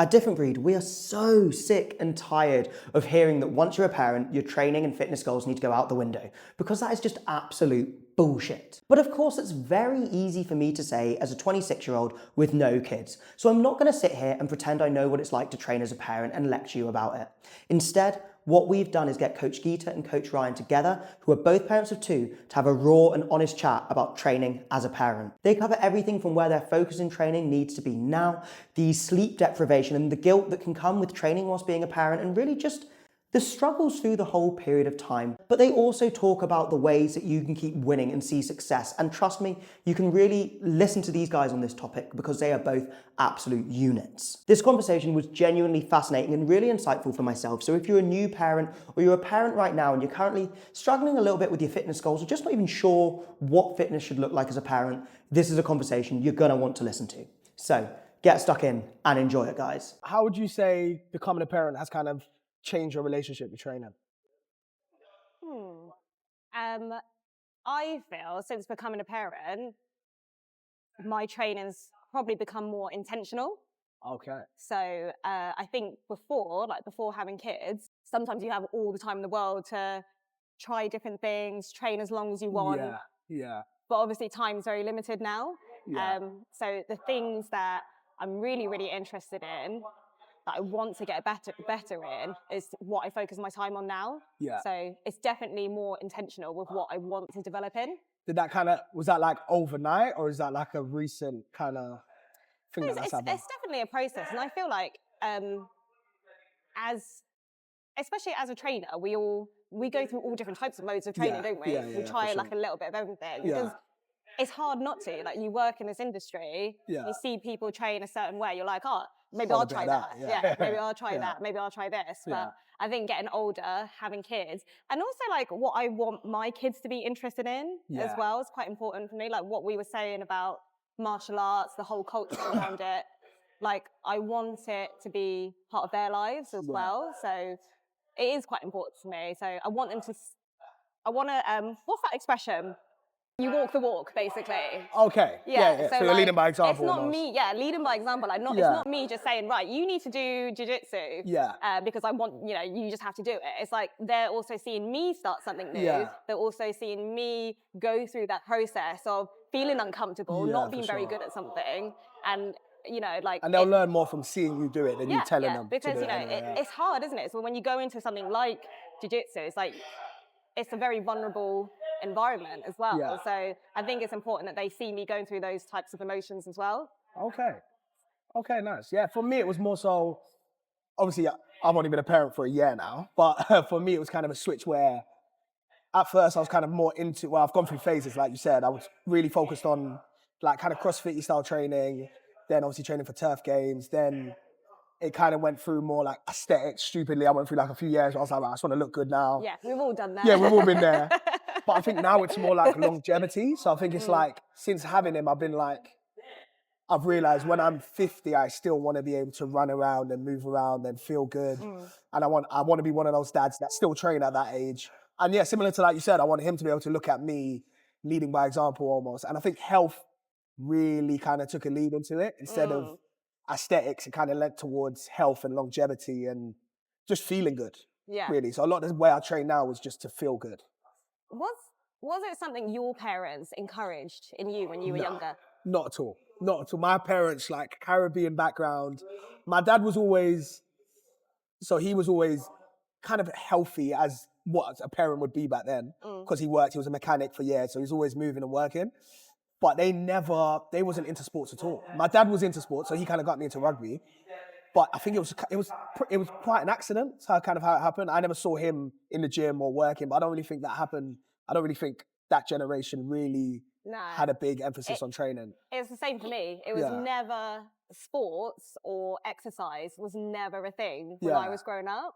At Different Breed, we are so sick and tired of hearing that once you're a parent, your training and fitness goals need to go out the window, because that is just absolute bullshit. But of course, it's very easy for me to say as a 26-year-old with no kids. So I'm not going to sit here and pretend I know what it's like to train as a parent and lecture you about it. Instead, what we've done is get Coach Geeta and Coach Ryan together, who are both parents of two, to have a raw and honest chat about training as a parent. They cover everything from where their focus in training needs to be now, the sleep deprivation and the guilt that can come with training whilst being a parent, and really just the struggles through the whole period of time. But they also talk about the ways that you can keep winning and see success. And trust me, you can really listen to these guys on this topic because they are both absolute units. This conversation was genuinely fascinating and really insightful for myself. So if you're a new parent or you're a parent right now and you're currently struggling a little bit with your fitness goals or just not even sure what fitness should look like as a parent, this is a conversation you're gonna want to listen to. So get stuck in and enjoy it, guys. How would you say becoming a parent has kind of changed your relationship with training? I feel since becoming a parent, my training's probably become more intentional. Okay. So I think before having kids, sometimes you have all the time in the world to try different things, train as long as you want. Yeah. But obviously time's very limited now. Yeah. So the things that I'm really, really interested in, that I want to get better in, is what I focus my time on now. Yeah. So it's definitely more intentional with what I want to develop in. Was that like overnight, or is that like a recent kind of thing that's happened? It's definitely a process. And I feel like, especially as a trainer, we go through all different types of modes of training, don't we? We try like a little bit of everything. Because it's hard not to. Like, you work in this industry, you see people train a certain way, you're like, oh, maybe I'll try that. Maybe I'll try that. Maybe I'll try this. But I think getting older, having kids, and also like what I want my kids to be interested in as well is quite important for me. Like what we were saying about martial arts, the whole culture around it. Like, I want it to be part of their lives as well. So it is quite important for me. So I want them to, what's that expression? You walk the walk, basically. Okay. Yeah. So you're leading by example. It's not almost. me, leading by example. Like, it's not me just saying, right, you need to do jiu-jitsu. Because I want, you just have to do it. It's like they're also seeing me start something new. They're also seeing me go through that process of feeling uncomfortable, not being very good at something, and and they'll learn more from seeing you do it than you telling them. Because to do it it's hard, isn't it? So when you go into something like jiu-jitsu, it's like it's a very vulnerable environment as well. So I think it's important that they see me going through those types of emotions as well. Okay, nice. Yeah, for me it was more so, obviously I've only been a parent for a year now, but for me it was kind of a switch where at first I was kind of more into, well, I've gone through phases, like you said. I was really focused on like kind of CrossFit style training, then obviously training for turf games, then it kind of went through more like aesthetics. Stupidly, I went through like a few years where I was like, I just want to look good now. Yeah, we've all done that. Yeah, we've all been there. But I think now it's more like longevity. So I think it's like, since having him, I've realized when I'm 50, I still want to be able to run around and move around and feel good. And I want to be one of those dads that still train at that age. And yeah, similar to like you said, I want him to be able to look at me leading by example almost. And I think health really kind of took a lead into it. Instead of aesthetics, it kind of led towards health and longevity and just feeling good. Really. So a lot of the way I train now is just to feel good. Was it something your parents encouraged in you when you were younger? Not at all. Not at all. My parents, like Caribbean background. My dad was always, he was always kind of healthy as what a parent would be back then. Because he was a mechanic for years, so he was always moving and working. But they wasn't into sports at all. My dad was into sports, so he kind of got me into rugby. But I think it was quite an accident. How it happened. I never saw him in the gym or working, but I don't really think that happened. I don't really think that generation really had a big emphasis on training. It was the same for me. It was never sports or exercise was never a thing when I was growing up.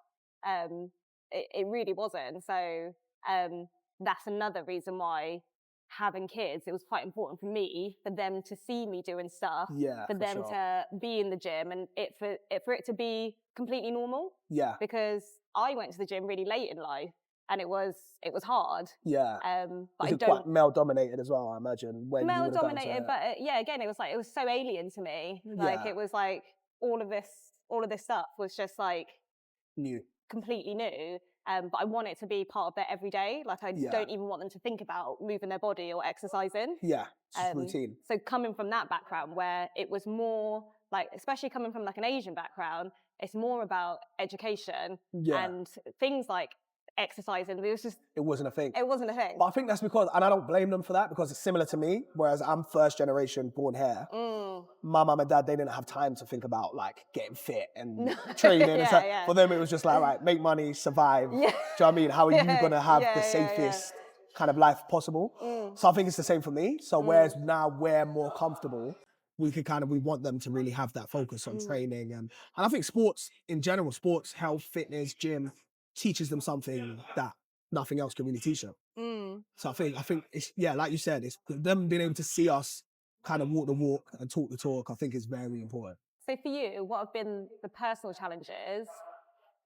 It really wasn't. So that's another reason why having kids, it was quite important for me, for them to see me doing stuff, for them to be in the gym, and for it to be completely normal. Because I went to the gym really late in life, and it was hard. But it's quite male dominated as well, I imagine. Male dominated, but again, it was so alien to me. Like it was like all of this all of this stuff was just like New. completely new. But I want it to be part of their everyday. Like I don't even want them to think about moving their body or exercising. Yeah, just routine. So coming from that background where it was more like, especially coming from like an Asian background, it's more about education and things like exercising. It wasn't a thing. It wasn't a thing. But I think that's because, and I don't blame them for that, because it's similar to me, whereas I'm first generation born here. My mum and dad, they didn't have time to think about like getting fit and training. For them, it was just like, right, make money, survive. Do you know what I mean? How are you going to have the safest kind of life possible? So I think it's the same for me. So whereas now we're more comfortable, we want them to really have that focus on training. And I think sports in general, sports, health, fitness, gym, teaches them something that nothing else can really teach them. So I think it's, like you said, it's them being able to see us kind of walk the walk and talk the talk, I think is very important. So for you, what have been the personal challenges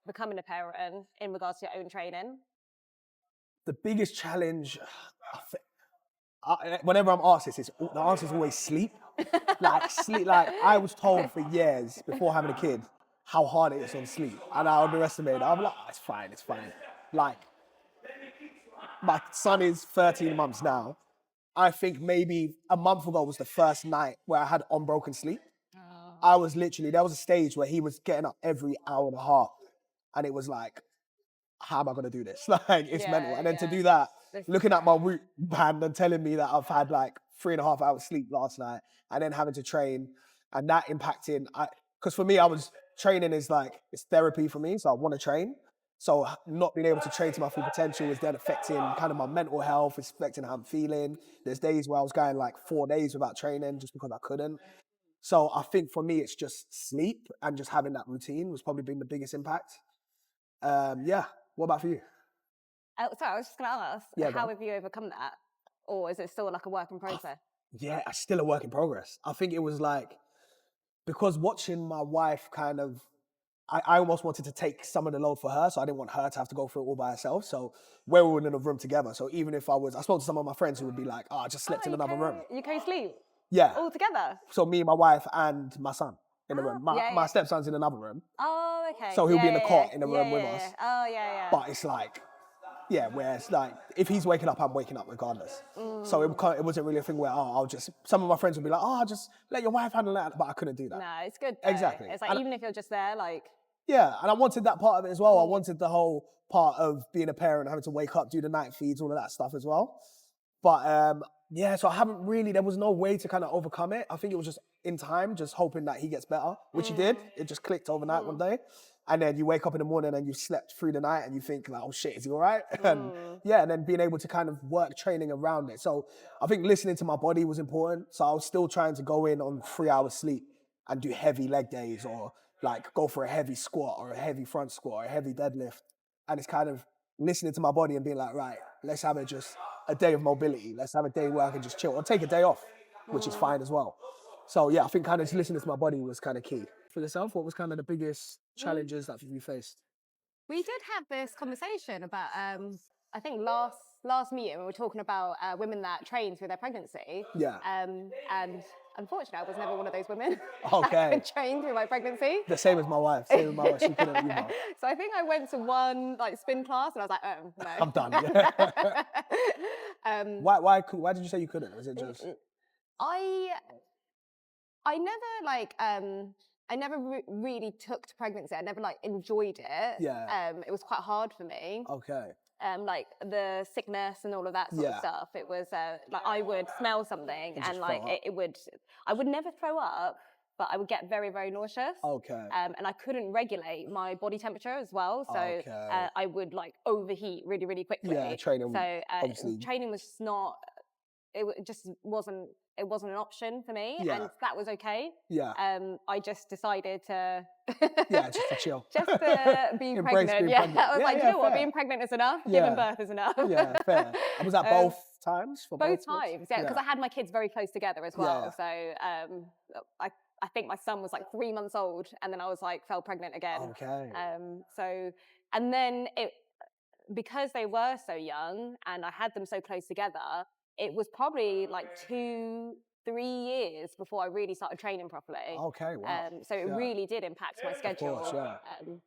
becoming a parent in regards to your own training? The biggest challenge, whenever I'm asked this, the answer is always sleep. Sleep. Like I was told for years before having a kid how hard it is on sleep, and I underestimated it. I'm like, it's fine. Like, my son is 13 months now. I think maybe a month ago was the first night where I had unbroken sleep. I was literally, there was a stage where he was getting up every hour and a half, and it was like, how am I going to do this? Like, it's mental. And then to do that, looking at my root band and telling me that I've had like 3.5 hours sleep last night, and then having to train, and that impacting, because for me, training is like, it's therapy for me, so I want to train. So not being able to train to my full potential is then affecting kind of my mental health, it's affecting how I'm feeling. There's days where I was going like 4 days without training just because I couldn't. So I think for me, it's just sleep and just having that routine was probably been the biggest impact. What about for you? Sorry, I was just going to ask, how have you overcome that? Or is it still like a work in progress? It's still a work in progress. I think it was like, because watching my wife kind of, I almost wanted to take some of the load for her, so I didn't want her to have to go through it all by herself. So we're all in a room together. So even if I spoke to some of my friends who would be like, I just slept in another room. You co-sleep? Yeah. All together? So me, my wife, and my son in the room. My stepson's in another room. Oh, okay. So he'll be in the cot in the room with us. Oh, yeah. But it's like, where it's like, if he's waking up, I'm waking up regardless. So it wasn't really a thing where, some of my friends would be like, just let your wife handle that. But I couldn't do that. No, it's good though. Exactly. It's like, even if you're just there, like... Yeah, and I wanted that part of it as well. I wanted the whole part of being a parent, having to wake up, do the night feeds, all of that stuff as well. But so I haven't really, there was no way to kind of overcome it. I think it was just in time, just hoping that he gets better, which he did. It just clicked overnight one day. And then you wake up in the morning and you've slept through the night and you think like, oh shit, is he all right? And then being able to kind of work training around it. So I think listening to my body was important. So I was still trying to go in on 3 hours sleep and do heavy leg days, or like go for a heavy squat or a heavy front squat or a heavy deadlift. And it's kind of listening to my body and being like, right, let's have just a day of mobility. Let's have a day where I can just chill or take a day off, which is fine as well. So I think kind of just listening to my body was kind of key. For yourself, what was kind of the biggest challenges that you faced? We did have this conversation about, I think last meeting, we were talking about women that train through their pregnancy. Yeah. And unfortunately, I was never one of those women Okay. that could train through my pregnancy. The same as my wife. She couldn't either. So I think I went to one like spin class and I was like, oh, no. I'm done. Yeah. Why did you say you couldn't? Was it just... I never I never really took to pregnancy. I never enjoyed it. Yeah. It was quite hard for me. Okay. Like the sickness and all of that sort of stuff. It was like I would smell something and I would never throw up, but I would get very, very nauseous. Okay. And I couldn't regulate my body temperature as well. So I would overheat really, really quickly. Yeah, training. So training was just not, it just wasn't an option for me, and that was okay. Yeah. I just decided to just to chill. Just to be pregnant. Yeah. I was like, you know what, being pregnant is enough. Giving birth is enough. Yeah, fair. And was that both times? For both times, yeah, because I had my kids very close together as well. Yeah. So I think my son was 3 months old, and then I was fell pregnant again. Okay. So, and then because they were so young and I had them so close together, it was probably 3 years before I really started training properly. Okay, wow. So it really did impact my schedule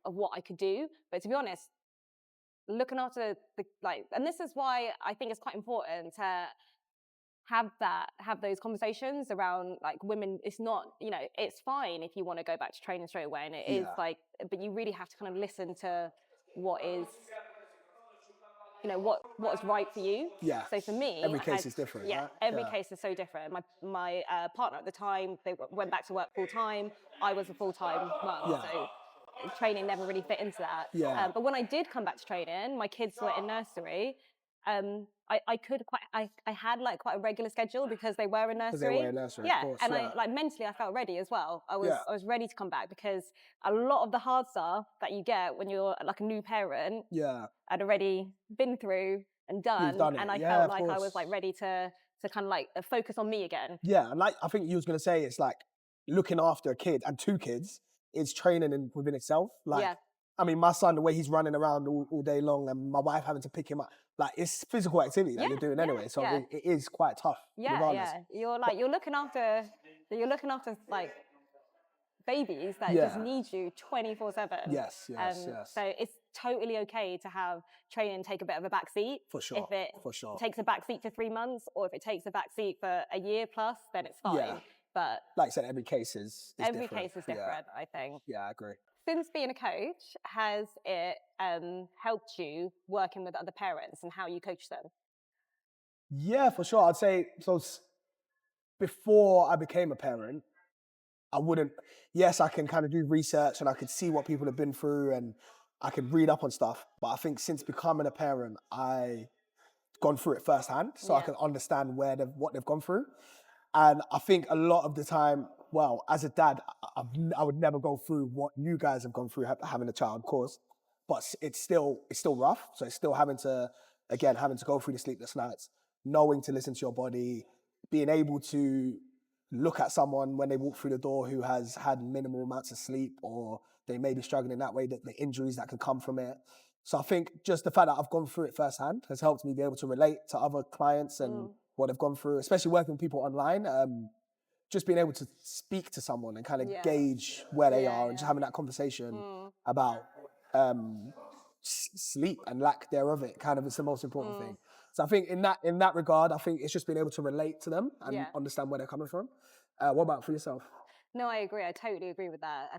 of what I could do. But to be honest, looking after and this is why I think it's quite important to have those conversations around like women. It's not, it's fine if you want to go back to training straight away, and it is like, but you really have to kind of listen to what is, what is right for you. Yeah. So for me, every case is different. Yeah, right? every case is so different. My partner at the time, they went back to work full time. I was a full time mum, so training never really fit into that. Yeah. But when I did come back to training, my kids were in nursery. I had like quite a regular schedule because they were in nursery. Because they were in nursery, yeah, of course, and I mentally I felt ready as well. I was Yeah. I was ready to come back because a lot of the hard stuff that you get when you're like a new parent, I'd already been through and done done it. and I Yeah, felt of like I was course. like ready to kind of like focus on me again. Yeah, and like I think you was gonna say, it's like looking after a kid and 2 kids is training within itself. Like, Yeah. I mean, my son, the way he's running around all day long, and my wife having to pick him up, like it's physical activity that you're doing anyway. So it is quite tough. Regardless. You're looking after like babies that just need you 24/7. Yes. So it's totally okay to have training take a bit of a back seat. For sure. If it For sure. takes a back seat for 3 months, or if it takes a back seat for a year plus, then it's fine. Yeah. But like I said, every case is every different. case is different, I think. Yeah, I agree. Since being a coach, has it helped you working with other parents and how you coach them? Yeah, for sure. I'd say so. Before I became a parent, I wouldn't. Yes, I can kind of do research and I could see what people have been through and I could read up on stuff. But I think since becoming a parent, I gone through it firsthand, so I can understand what they've gone through. And I think a lot of the time, well, as a dad, I would never go through what you guys have gone through having a child, of course. But it's still rough. So it's still having to go through the sleepless nights, knowing to listen to your body, being able to look at someone when they walk through the door who has had minimal amounts of sleep, or they may be struggling that way, that the injuries that can come from it. So I think just the fact that I've gone through it firsthand has helped me be able to relate to other clients and what they've gone through, especially working with people online. Just being able to speak to someone and kind of gauge where they are and just having that conversation about sleep and lack thereof, it kind of is the most important thing. So I think in that regard, I think it's just being able to relate to them and understand where they're coming from. What about for yourself? No, I agree. I totally agree with that. I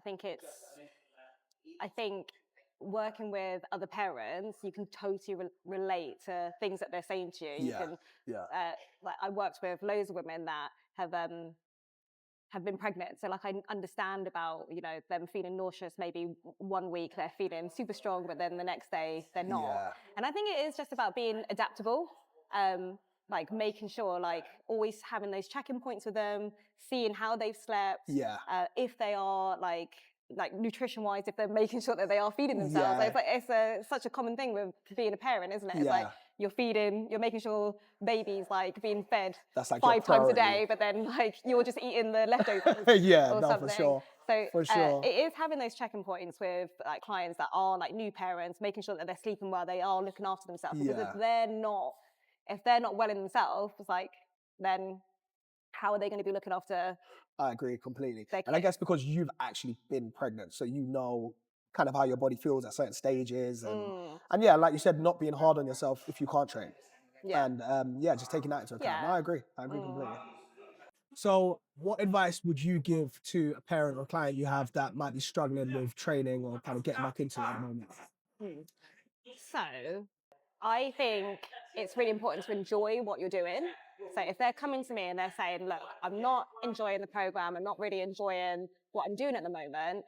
think working with other parents, you can totally relate to things that they're saying to you. Like I worked with loads of women that have been pregnant, so like I understand about them feeling nauseous. Maybe 1 week they're feeling super strong, but then the next day they're not. And I think it is just about being adaptable. Like making sure, like always having those check-in points with them, seeing how they've slept, if they are like nutrition-wise, if they're making sure that they are feeding themselves. So it's such a common thing with being a parent, isn't it? It's like you're making sure baby's like being fed That's like 5 times a day, but then like you're just eating the leftovers or something. For sure. So for sure. It is having those check-in points with like clients that are like new parents, making sure that they're sleeping well, they are looking after themselves. Because if they're not well in themselves, it's like, then how are they going to be looking after? I agree completely. And I guess because you've actually been pregnant, so you know kind of how your body feels at certain stages. And yeah, like you said, not being hard on yourself if you can't train. And just taking that into account. No, I agree completely. So what advice would you give to a parent or client you have that might be struggling with training or kind of getting back into it at the moment? So I think it's really important to enjoy what you're doing. So if they're coming to me and they're saying, look, I'm not enjoying the program, I'm not really enjoying what I'm doing at the moment,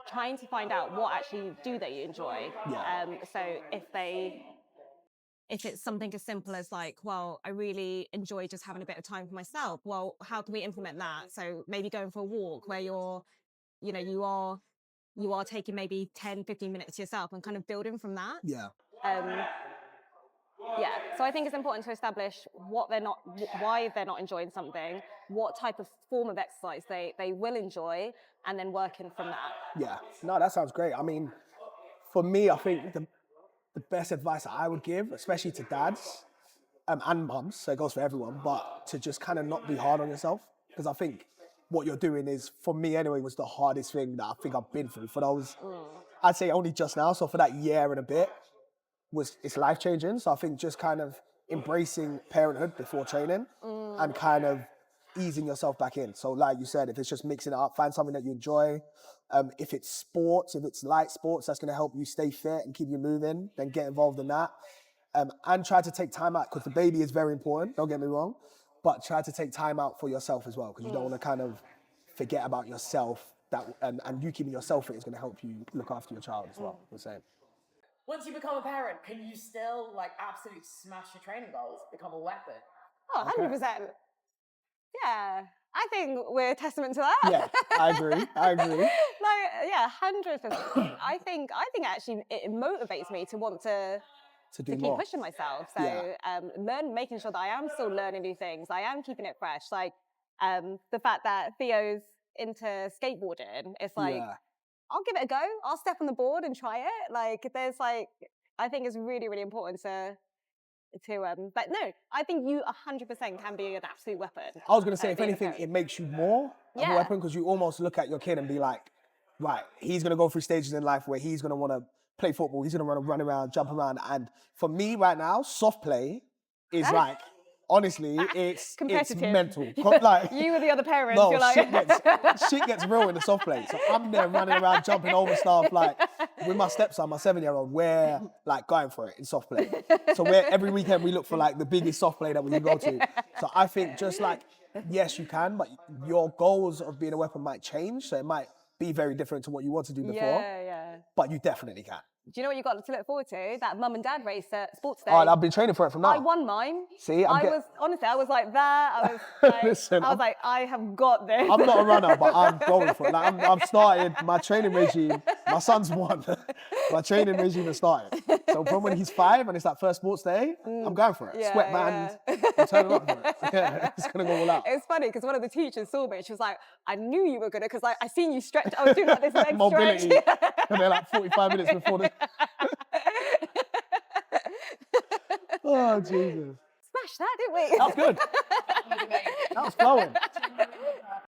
trying to find out what actually do they enjoy. So if it's something as simple as like, well, I really enjoy just having a bit of time for myself, well, how can we implement that? So maybe going for a walk where you are taking maybe 10, 15 minutes to yourself and kind of building from that. So I think it's important to establish why they're not enjoying something, what type of form of exercise they will enjoy, and then working from that. Yeah, no, that sounds great. I mean, for me, I think the best advice that I would give, especially to dads, and mums, so it goes for everyone, but to just kind of not be hard on yourself. Because I think what you're doing is, for me anyway, was the hardest thing that I think I've been through. For those, I'd say only just now, so for that year and a bit, it's life-changing. So I think just kind of embracing parenthood before training and kind of easing yourself back in. So like you said, if it's just mixing it up, find something that you enjoy. If it's sports, if it's light sports, that's going to help you stay fit and keep you moving, then get involved in that. And try to take time out, because the baby is very important, don't get me wrong, but try to take time out for yourself as well, because you don't want to kind of forget about yourself, and you keeping yourself fit is going to help you look after your child as well, the same. Once you become a parent, can you still like absolutely smash your training goals, become a weapon? Oh, 100%. Yeah, I think we're a testament to that. Yeah, I agree. Like, yeah, 100%. I think actually it motivates me to want to keep pushing myself. So making sure that I am still learning new things. I am keeping it fresh. Like the fact that Theo's into skateboarding, it's like, I'll give it a go. I'll step on the board and try it. Like I think it's really, really important but no, I think you 100% can be an absolute weapon. I was going to say, if anything, it makes you more of a weapon, because you almost look at your kid and be like, right, he's going to go through stages in life where he's going to want to play football, he's going to run around, jump around. And for me right now, soft play is like, honestly, it's mental. Like, you were the other parent. No, you're like... shit gets real in the soft play. So I'm there running around, jumping over stuff, like with my stepson, my 7-year-old, we're like going for it in soft play. So every weekend we look for like the biggest soft play that we can go to. So I think just like, yes, you can, but your goals of being a weapon might change. So it might be very different to what you want to do before. Yeah. But you definitely can. Do you know what you got to look forward to? That mum and dad race at Sports Day. Oh, and I've been training for it from now. I won mine. See, I was like that. I was like, Listen, I have got this. I'm not a runner, but I'm going for it. Like I've started my training regime. My son's one. My training regime has started. So from when he's 5 and it's that first Sports Day, I'm going for it. Sweatband, I'm turning up for it. Yeah, it's gonna go all out. It's funny because one of the teachers saw me. She was like, "I knew you were gonna," because like I seen you stretch. I was doing like this leg mobility, stretch. and they're like 45 minutes before the. Oh, Jesus. Smashed that, didn't we? That was good. That was flowing.